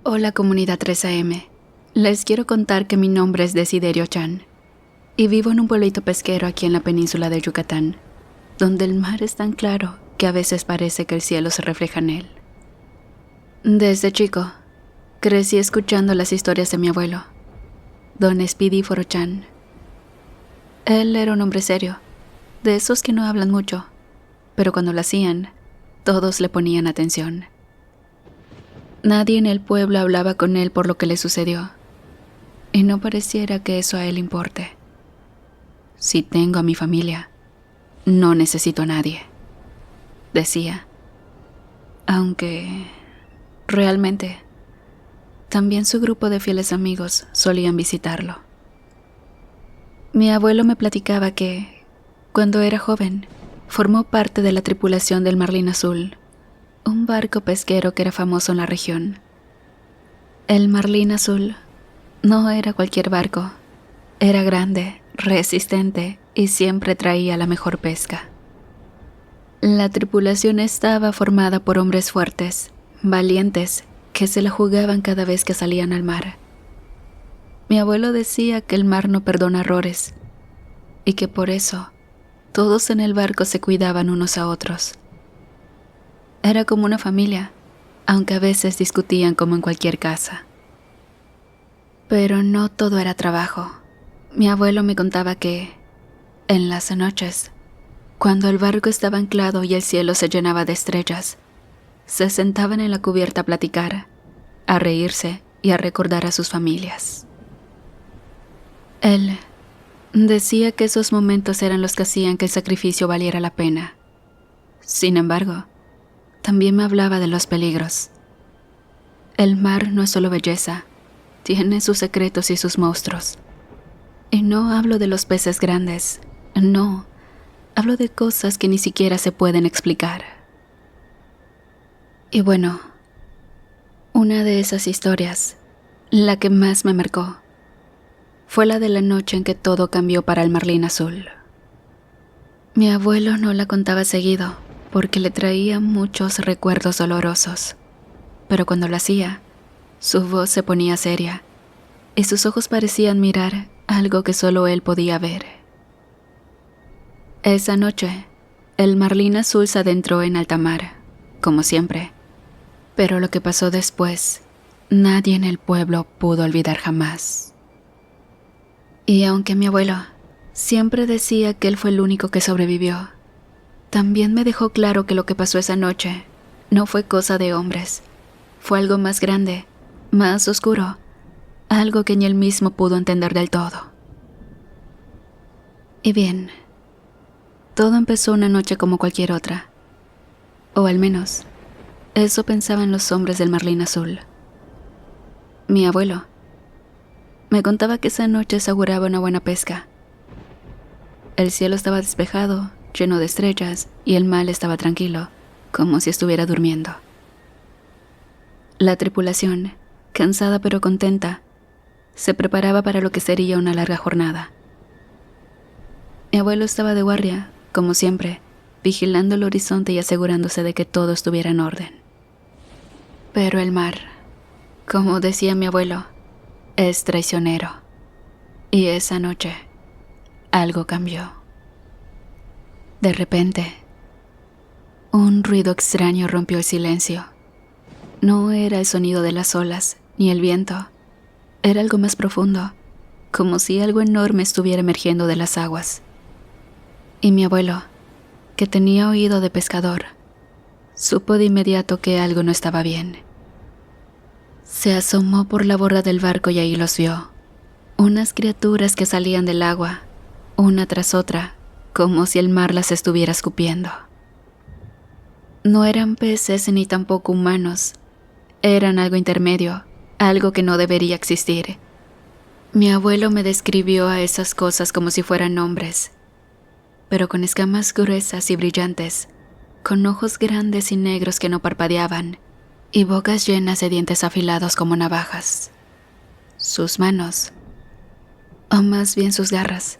Hola comunidad 3AM. Les quiero contar que mi nombre es Desiderio Chan y vivo en un pueblito pesquero aquí en la península de Yucatán, donde el mar es tan claro que a veces parece que el cielo se refleja en él. Desde chico, crecí escuchando las historias de mi abuelo, Don Espidíforo Chan. Él era un hombre serio, de esos que no hablan mucho, pero cuando lo hacían, todos le ponían atención. Nadie en el pueblo hablaba con él por lo que le sucedió, y no pareciera que eso a él importe. Si tengo a mi familia, no necesito a nadie, decía. Aunque, realmente, también su grupo de fieles amigos solían visitarlo. Mi abuelo me platicaba que, cuando era joven, formó parte de la tripulación del Marlín Azul, un barco pesquero que era famoso en la región. El Marlín Azul no era cualquier barco, era grande, resistente y siempre traía la mejor pesca. La tripulación estaba formada por hombres fuertes, valientes, que se la jugaban cada vez que salían al mar. Mi abuelo decía que el mar no perdona errores y que por eso todos en el barco se cuidaban unos a otros. Era como una familia, aunque a veces discutían como en cualquier casa. Pero no todo era trabajo. Mi abuelo me contaba que, en las noches, cuando el barco estaba anclado y el cielo se llenaba de estrellas, se sentaban en la cubierta a platicar, a reírse y a recordar a sus familias. Él decía que esos momentos eran los que hacían que el sacrificio valiera la pena. Sin embargo, también me hablaba de los peligros. El mar no es solo belleza, tiene sus secretos y sus monstruos. Y no hablo de los peces grandes, no, hablo de cosas que ni siquiera se pueden explicar. Y bueno, una de esas historias, la que más me marcó, fue la de la noche en que todo cambió para el Marlín Azul. Mi abuelo no la contaba seguido, porque le traía muchos recuerdos dolorosos, pero cuando lo hacía, su voz se ponía seria y sus ojos parecían mirar algo que solo él podía ver. Esa noche, el Marlín Azul se adentró en alta mar, como siempre, pero lo que pasó después, nadie en el pueblo pudo olvidar jamás. Y aunque mi abuelo siempre decía que él fue el único que sobrevivió, también me dejó claro que lo que pasó esa noche no fue cosa de hombres. Fue algo más grande, más oscuro, algo que ni él mismo pudo entender del todo. Y bien, todo empezó una noche como cualquier otra. O al menos, eso pensaban los hombres del Marlín Azul. Mi abuelo me contaba que esa noche se auguraba una buena pesca. El cielo estaba despejado, lleno de estrellas, y el mar estaba tranquilo, como si estuviera durmiendo. La tripulación, cansada pero contenta, se preparaba para lo que sería una larga jornada. Mi abuelo estaba de guardia, como siempre, vigilando el horizonte y asegurándose de que todo estuviera en orden. Pero el mar, como decía mi abuelo, es traicionero. Y esa noche, algo cambió. De repente, un ruido extraño rompió el silencio. No era el sonido de las olas, ni el viento. Era algo más profundo, como si algo enorme estuviera emergiendo de las aguas. Y mi abuelo, que tenía oído de pescador, supo de inmediato que algo no estaba bien. Se asomó por la borda del barco y ahí los vio. Unas criaturas que salían del agua, una tras otra, como si el mar las estuviera escupiendo. No eran peces ni tampoco humanos. Eran algo intermedio, algo que no debería existir. Mi abuelo me describió a esas cosas como si fueran hombres, pero con escamas gruesas y brillantes, con ojos grandes y negros que no parpadeaban, y bocas llenas de dientes afilados como navajas. Sus manos, o más bien sus garras,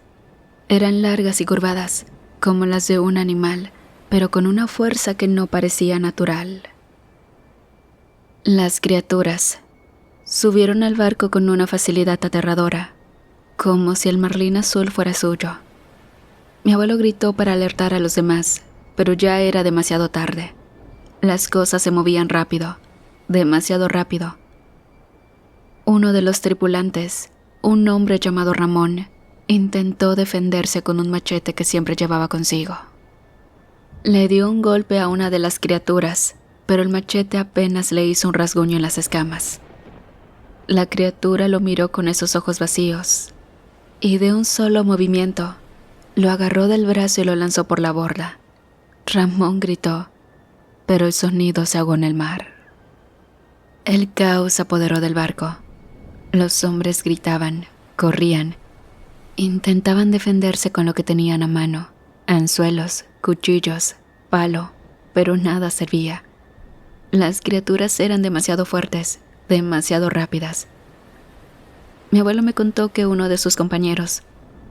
eran largas y curvadas, como las de un animal, pero con una fuerza que no parecía natural. Las criaturas Subieron al barco con una facilidad aterradora, como si el marlín azul fuera suyo. Mi abuelo gritó para alertar a los demás, pero ya era demasiado tarde. Las cosas se movían rápido, demasiado rápido. Uno de los tripulantes, un hombre llamado Ramón, intentó defenderse con un machete que siempre llevaba consigo. Le dio un golpe a una de las criaturas, pero el machete apenas le hizo un rasguño en las escamas. La criatura lo miró con esos ojos vacíos, y de un solo movimiento, lo agarró del brazo y lo lanzó por la borda. Ramón gritó, pero el sonido se ahogó en el mar. El caos se apoderó del barco. Los hombres gritaban, corrían, intentaban defenderse con lo que tenían a mano, anzuelos, cuchillos, palo, pero nada servía. Las criaturas eran demasiado fuertes, demasiado rápidas. Mi abuelo me contó que uno de sus compañeros,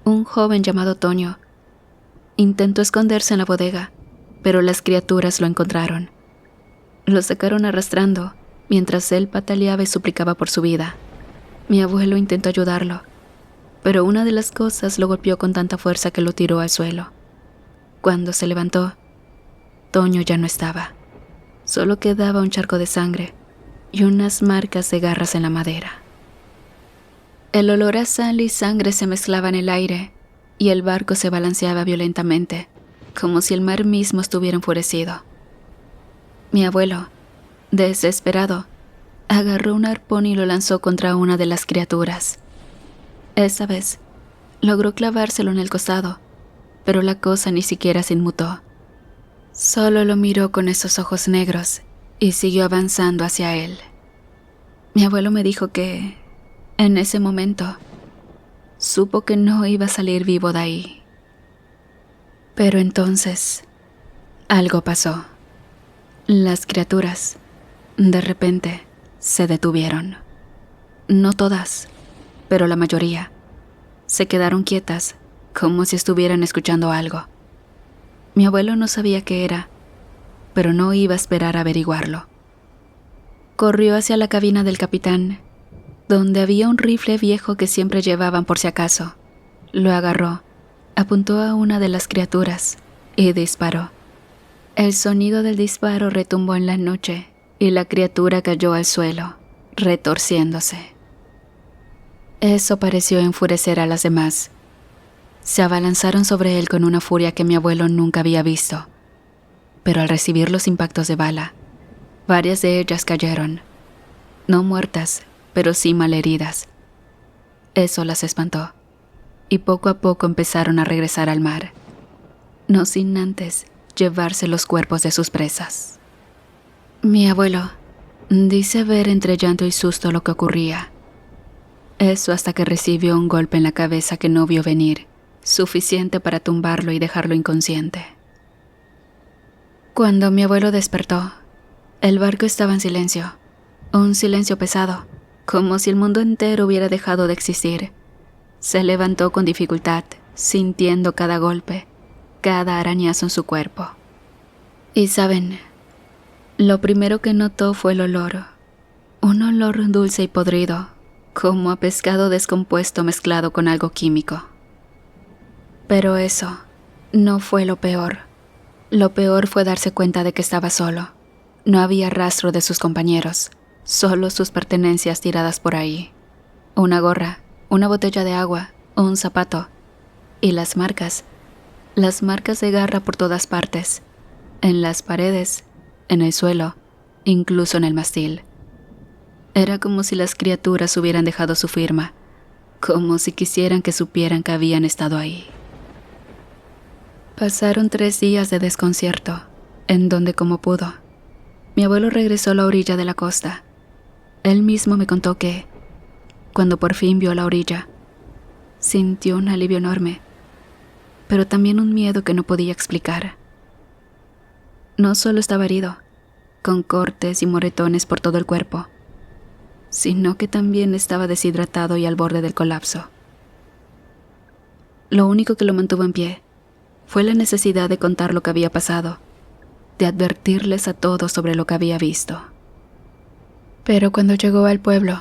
un joven llamado Toño, intentó esconderse en la bodega, pero las criaturas lo encontraron. Lo sacaron arrastrando, mientras él pataleaba y suplicaba por su vida. Mi abuelo intentó ayudarlo, pero una de las cosas lo golpeó con tanta fuerza que lo tiró al suelo. Cuando se levantó, Toño ya no estaba. Solo quedaba un charco de sangre y unas marcas de garras en la madera. El olor a sal y sangre se mezclaba en el aire y el barco se balanceaba violentamente, como si el mar mismo estuviera enfurecido. Mi abuelo, desesperado, agarró un arpón y lo lanzó contra una de las criaturas. Esa vez, logró clavárselo en el costado, pero la cosa ni siquiera se inmutó. Solo lo miró con esos ojos negros y siguió avanzando hacia él. Mi abuelo me dijo que, en ese momento, supo que no iba a salir vivo de ahí. Pero entonces, algo pasó. Las criaturas, de repente, se detuvieron. No todas, pero la mayoría. Se quedaron quietas, como si estuvieran escuchando algo. Mi abuelo no sabía qué era, pero no iba a esperar a averiguarlo. Corrió hacia la cabina del capitán, donde había un rifle viejo que siempre llevaban por si acaso. Lo agarró, apuntó a una de las criaturas y disparó. El sonido del disparo retumbó en la noche y la criatura cayó al suelo, retorciéndose. Eso pareció enfurecer a las demás. Se abalanzaron sobre él con una furia que mi abuelo nunca había visto. Pero al recibir los impactos de bala, varias de ellas cayeron. No muertas, pero sí malheridas. Eso las espantó, y poco a poco empezaron a regresar al mar, no sin antes llevarse los cuerpos de sus presas. Mi abuelo dice ver entre llanto y susto lo que ocurría. Eso hasta que recibió un golpe en la cabeza que no vio venir, suficiente para tumbarlo y dejarlo inconsciente. Cuando mi abuelo despertó, el barco estaba en silencio, un silencio pesado, como si el mundo entero hubiera dejado de existir. Se levantó con dificultad, sintiendo cada golpe, cada arañazo en su cuerpo. Y saben, lo primero que notó fue el olor, un olor dulce y podrido, como a pescado descompuesto mezclado con algo químico. Pero eso no fue lo peor. Lo peor fue darse cuenta de que estaba solo. No había rastro de sus compañeros, solo sus pertenencias tiradas por ahí. Una gorra, una botella de agua, un zapato. Y las marcas de garra por todas partes. En las paredes, en el suelo, incluso en el mástil. Era como si las criaturas hubieran dejado su firma, como si quisieran que supieran que habían estado ahí. Pasaron 3 días de desconcierto, en donde como pudo, mi abuelo regresó a la orilla de la costa. Él mismo me contó que, cuando por fin vio la orilla, sintió un alivio enorme, pero también un miedo que no podía explicar. No solo estaba herido, con cortes y moretones por todo el cuerpo, sino que también estaba deshidratado y al borde del colapso. Lo único que lo mantuvo en pie fue la necesidad de contar lo que había pasado, de advertirles a todos sobre lo que había visto. Pero cuando llegó al pueblo,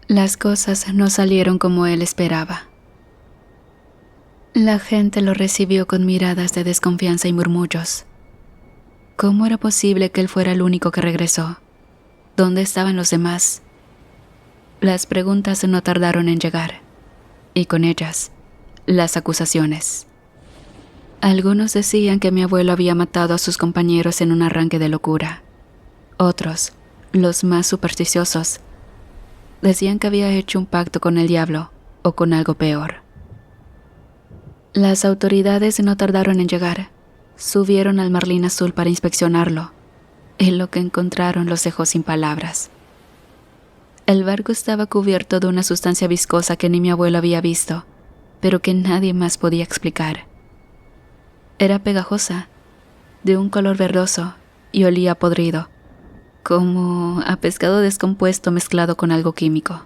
Las cosas no salieron como él esperaba. La gente lo recibió con miradas de desconfianza y murmullos. ¿Cómo era posible que él fuera el único que regresó? ¿Dónde estaban los demás? Las preguntas no tardaron en llegar, y con ellas, las acusaciones. Algunos decían que mi abuelo había matado a sus compañeros en un arranque de locura. Otros, los más supersticiosos, decían que había hecho un pacto con el diablo o con algo peor. Las autoridades no tardaron en llegar. Subieron al Marlín Azul para inspeccionarlo, y lo que encontraron los dejó sin palabras. El barco estaba cubierto de una sustancia viscosa que ni mi abuelo había visto, pero que nadie más podía explicar. Era pegajosa, de un color verdoso, y olía podrido, como a pescado descompuesto mezclado con algo químico.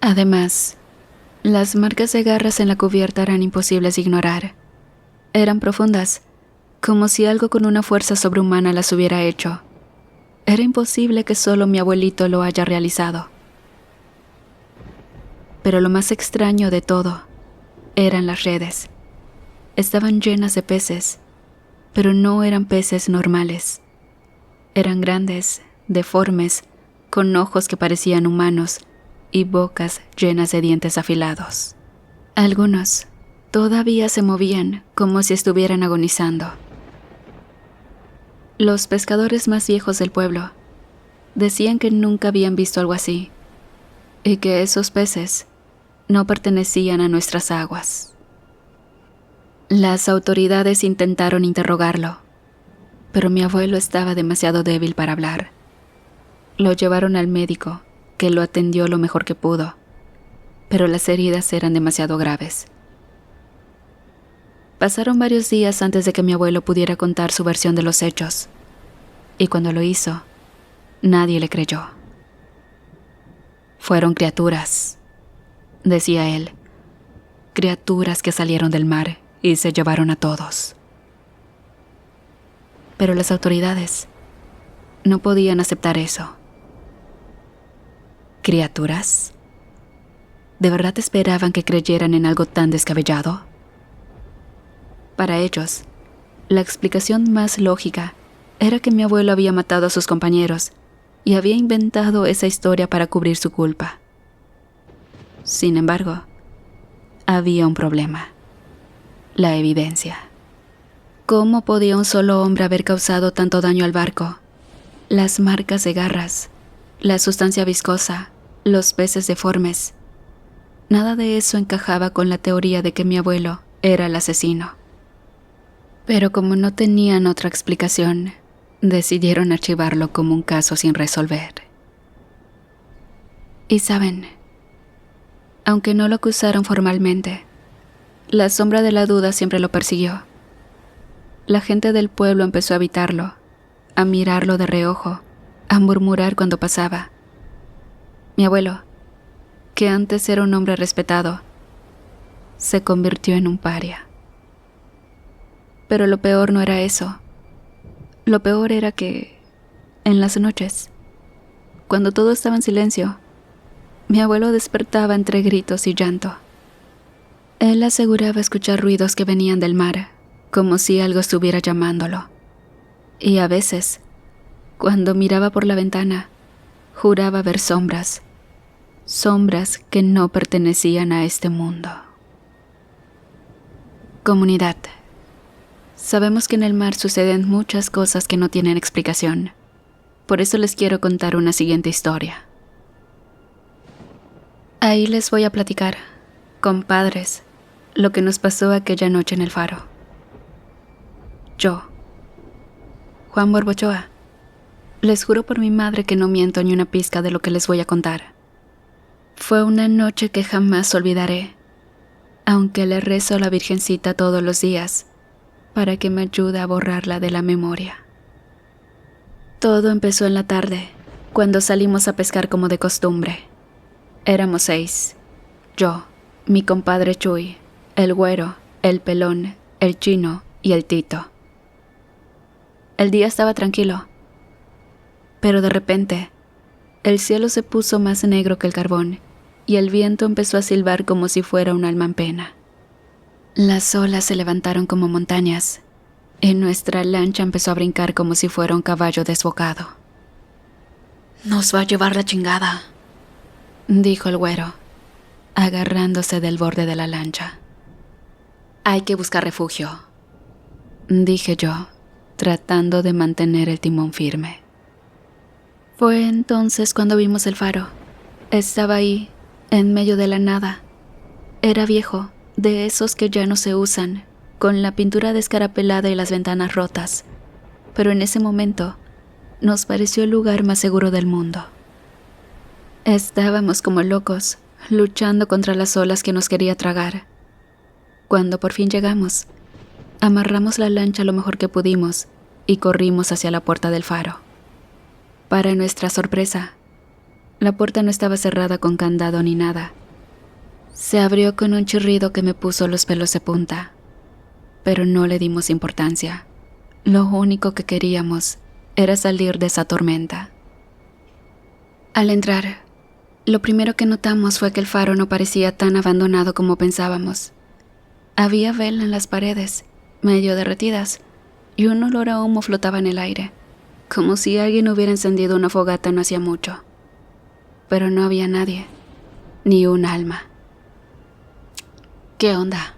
Además, las marcas de garras en la cubierta eran imposibles de ignorar. Eran profundas, como si algo con una fuerza sobrehumana las hubiera hecho. Era imposible que solo mi abuelito lo haya realizado. Pero lo más extraño de todo eran las redes. Estaban llenas de peces, pero no eran peces normales. Eran grandes, deformes, con ojos que parecían humanos y bocas llenas de dientes afilados. Algunos todavía se movían como si estuvieran agonizando. Los pescadores más viejos del pueblo decían que nunca habían visto algo así y que esos peces no pertenecían a nuestras aguas. Las autoridades intentaron interrogarlo, pero mi abuelo estaba demasiado débil para hablar. Lo llevaron al médico, que lo atendió lo mejor que pudo, pero las heridas eran demasiado graves. Pasaron varios días antes de que mi abuelo pudiera contar su versión de los hechos, y cuando lo hizo, nadie le creyó. Fueron criaturas, decía él, criaturas que salieron del mar y se llevaron a todos. Pero las autoridades no podían aceptar eso. ¿Criaturas? ¿De verdad esperaban que creyeran en algo tan descabellado? Para ellos, la explicación más lógica era que mi abuelo había matado a sus compañeros y había inventado esa historia para cubrir su culpa. Sin embargo, había un problema: la evidencia. ¿Cómo podía un solo hombre haber causado tanto daño al barco? Las marcas de garras, la sustancia viscosa, los peces deformes. Nada de eso encajaba con la teoría de que mi abuelo era el asesino. Pero como no tenían otra explicación, decidieron archivarlo como un caso sin resolver. Y saben, aunque no lo acusaron formalmente, la sombra de la duda siempre lo persiguió. La gente del pueblo empezó a evitarlo, a mirarlo de reojo, a murmurar cuando pasaba. Mi abuelo, que antes era un hombre respetado, se convirtió en un paria. Pero lo peor no era eso. Lo peor era que, en las noches, cuando todo estaba en silencio, mi abuelo despertaba entre gritos y llanto. Él aseguraba escuchar ruidos que venían del mar, como si algo estuviera llamándolo. Y a veces, cuando miraba por la ventana, juraba ver sombras que no pertenecían a este mundo. Comunidad. Sabemos que en el mar suceden muchas cosas que no tienen explicación. Por eso les quiero contar una siguiente historia. Ahí les voy a platicar, compadres, lo que nos pasó aquella noche en el faro. Yo, Juan Borbochoa, les juro por mi madre que no miento ni una pizca de lo que les voy a contar. Fue una noche que jamás olvidaré, aunque le rezo a la Virgencita todos los días para que me ayude a borrarla de la memoria. Todo empezó en la tarde, cuando salimos a pescar como de costumbre. Éramos 6, yo, mi compadre Chuy, el güero, el pelón, el chino y el Tito. El día estaba tranquilo, pero de repente El cielo se puso más negro que el carbón y el viento empezó a silbar como si fuera un alma en pena. Las olas se levantaron como montañas y nuestra lancha empezó a brincar como si fuera un caballo desbocado. «Nos va a llevar la chingada», dijo el güero, agarrándose del borde de la lancha. «Hay que buscar refugio», dije yo, tratando de mantener el timón firme. Fue entonces cuando vimos el faro. Estaba ahí, en medio de la nada. Era viejo, de esos que ya no se usan, con la pintura descarapelada y las ventanas rotas. Pero en ese momento, nos pareció el lugar más seguro del mundo. Estábamos como locos, luchando contra las olas que nos quería tragar. Cuando por fin llegamos, amarramos la lancha lo mejor que pudimos y corrimos hacia la puerta del faro. Para nuestra sorpresa, la puerta no estaba cerrada con candado ni nada. Se abrió con un chirrido que me puso los pelos de punta, pero no le dimos importancia. Lo único que queríamos era salir de esa tormenta. Al entrar, lo primero que notamos fue que el faro no parecía tan abandonado como pensábamos. Había vela en las paredes, medio derretidas, y un olor a humo flotaba en el aire, como si alguien hubiera encendido una fogata no hacía mucho. Pero no había nadie, ni un alma. «¿Qué onda?»,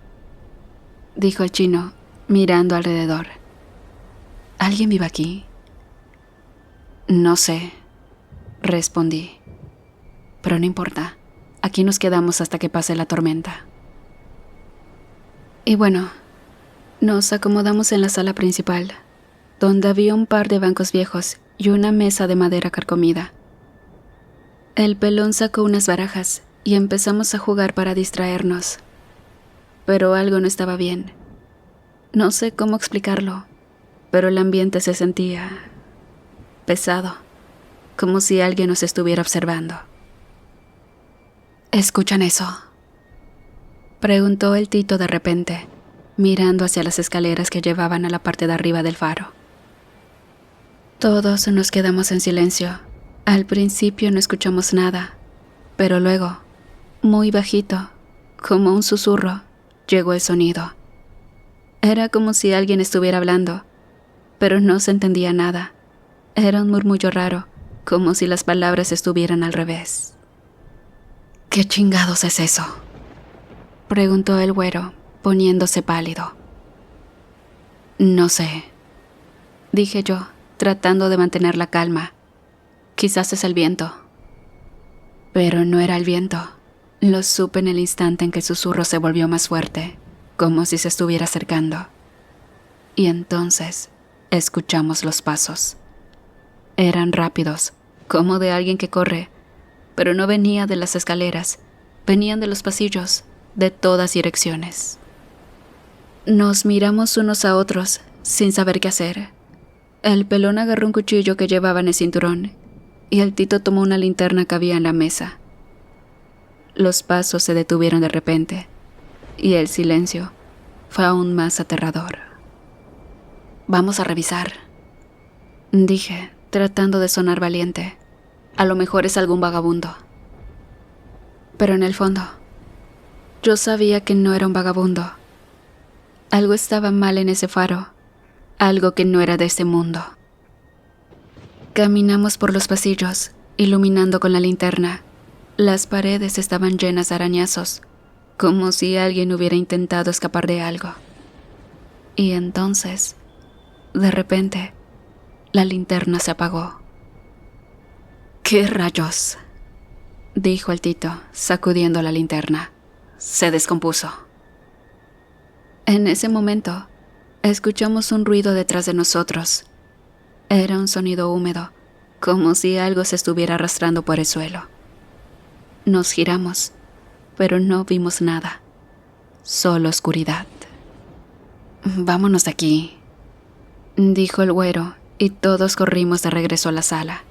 dijo el chino, mirando alrededor. «¿Alguien vive aquí?». «No sé», respondí. «Pero no importa, aquí nos quedamos hasta que pase la tormenta». Y bueno, nos acomodamos en la sala principal, donde había un par de bancos viejos y una mesa de madera carcomida. El pelón sacó unas barajas y empezamos a jugar para distraernos. Pero algo no estaba bien. No sé cómo explicarlo, pero el ambiente se sentía pesado, como si alguien nos estuviera observando. «¿Escuchan eso?», preguntó el Tito de repente, mirando hacia las escaleras que llevaban a la parte de arriba del faro. Todos nos quedamos en silencio. Al principio no escuchamos nada, pero luego, muy bajito, como un susurro, llegó el sonido. Era como si alguien estuviera hablando, pero no se entendía nada. Era un murmullo raro, como si las palabras estuvieran al revés. «¿Qué chingados es eso?», preguntó el güero, poniéndose pálido. «No sé», dije yo, tratando de mantener la calma. «Quizás es el viento». Pero no era el viento. Lo supe en el instante en que el susurro se volvió más fuerte, como si se estuviera acercando. Y entonces escuchamos los pasos. Eran rápidos, como de alguien que corre, pero no venía de las escaleras, venían de los pasillos, de todas direcciones. Nos miramos unos a otros, sin saber qué hacer. El pelón agarró un cuchillo que llevaba en el cinturón, y el Tito tomó una linterna que había en la mesa. Los pasos se detuvieron de repente, y el silencio fue aún más aterrador. «Vamos a revisar», dije, tratando de sonar valiente. «A lo mejor es algún vagabundo». Pero en el fondo, yo sabía que no era un vagabundo. Algo estaba mal en ese faro, algo que no era de este mundo. Caminamos por los pasillos, iluminando con la linterna. Las paredes estaban llenas de arañazos, como si alguien hubiera intentado escapar de algo. Y entonces, de repente, la linterna se apagó. «¿Qué rayos?», dijo el Tito, sacudiendo la linterna. «Se descompuso». En ese momento, escuchamos un ruido detrás de nosotros. Era un sonido húmedo, como si algo se estuviera arrastrando por el suelo. Nos giramos, pero no vimos nada, solo oscuridad. «Vámonos de aquí», dijo el güero, y todos corrimos de regreso a la sala.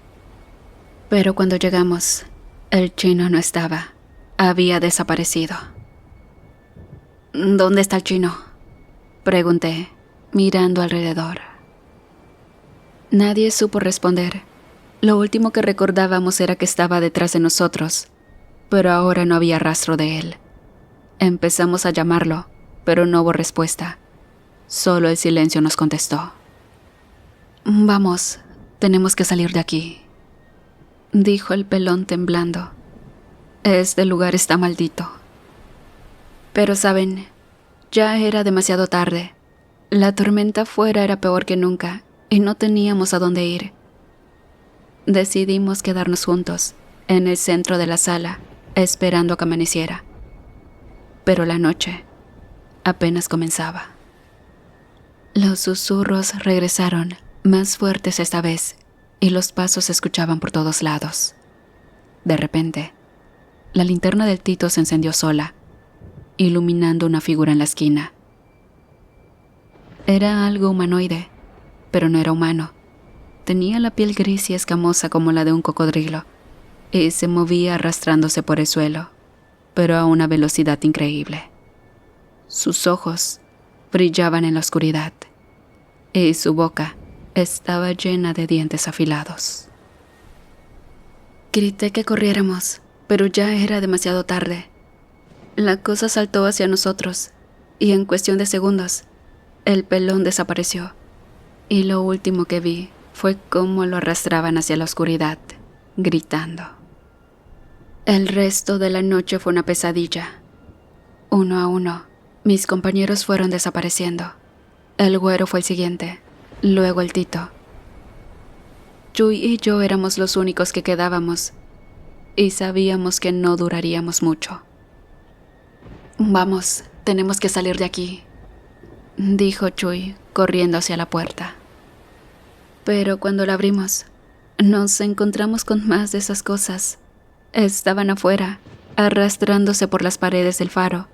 Pero cuando llegamos, el chino no estaba, había desaparecido. «¿Dónde está el chino?», pregunté, mirando alrededor. Nadie supo responder, Lo último que recordábamos era que estaba detrás de nosotros, pero ahora no había rastro de él. Empezamos a llamarlo, pero no hubo respuesta. Solo el silencio nos contestó. «Vamos, tenemos que salir de aquí», dijo el pelón temblando. «Este lugar está maldito». Pero saben, ya era demasiado tarde. La tormenta afuera era peor que nunca y no teníamos a dónde ir. Decidimos quedarnos juntos, en el centro de la sala, esperando a que amaneciera. Pero la noche apenas comenzaba. Los susurros regresaron, más fuertes esta vez, y los pasos se escuchaban por todos lados. De repente, la linterna del Tito se encendió sola, iluminando una figura en la esquina. Era algo humanoide, pero no era humano. Tenía la piel gris y escamosa como la de un cocodrilo, y se movía arrastrándose por el suelo, pero a una velocidad increíble. Sus ojos brillaban en la oscuridad, y su boca estaba llena de dientes afilados. Grité que corriéramos, pero ya era demasiado tarde. La cosa saltó hacia nosotros, y en cuestión de segundos, el pelón desapareció, y lo último que vi fue cómo lo arrastraban hacia la oscuridad, gritando. El resto de la noche fue una pesadilla. Uno a uno, mis compañeros fueron desapareciendo. El güero fue el siguiente, luego el Tito. Chuy y yo éramos los únicos que quedábamos, y sabíamos que no duraríamos mucho. «Vamos, tenemos que salir de aquí», dijo Chuy, corriendo hacia la puerta. Pero cuando la abrimos, nos encontramos con más de esas cosas. Estaban afuera, arrastrándose por las paredes del faro,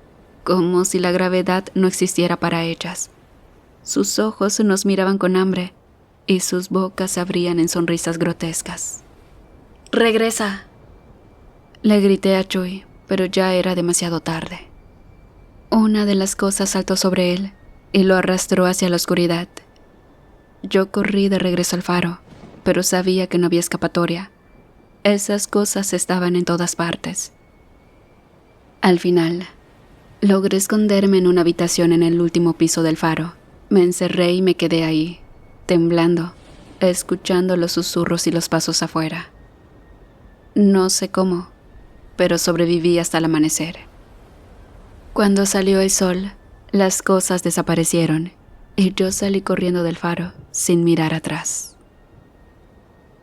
como si la gravedad no existiera para ellas. Sus ojos nos miraban con hambre, y sus bocas se abrían en sonrisas grotescas. «¡Regresa!», le grité a Chuy, pero ya era demasiado tarde. Una de las cosas saltó sobre él y lo arrastró hacia la oscuridad. Yo corrí de regreso al faro, pero sabía que no había escapatoria. Esas cosas estaban en todas partes. Al final, logré esconderme en una habitación en el último piso del faro. Me encerré y me quedé ahí, temblando, escuchando los susurros y los pasos afuera. No sé cómo, pero sobreviví hasta el amanecer. Cuando salió el sol, las cosas desaparecieron y yo salí corriendo del faro sin mirar atrás.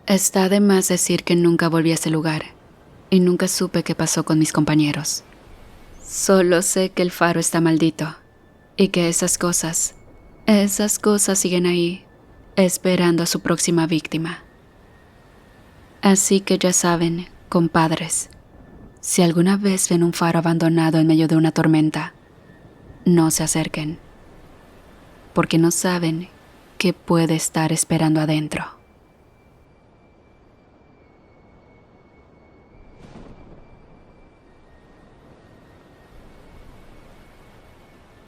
Está de más decir que nunca volví a ese lugar y nunca supe qué pasó con mis compañeros. Solo sé que el faro está maldito y que esas cosas siguen ahí, esperando a su próxima víctima. Así que ya saben, compadres, si alguna vez ven un faro abandonado en medio de una tormenta, no se acerquen, porque no saben qué puede estar esperando adentro.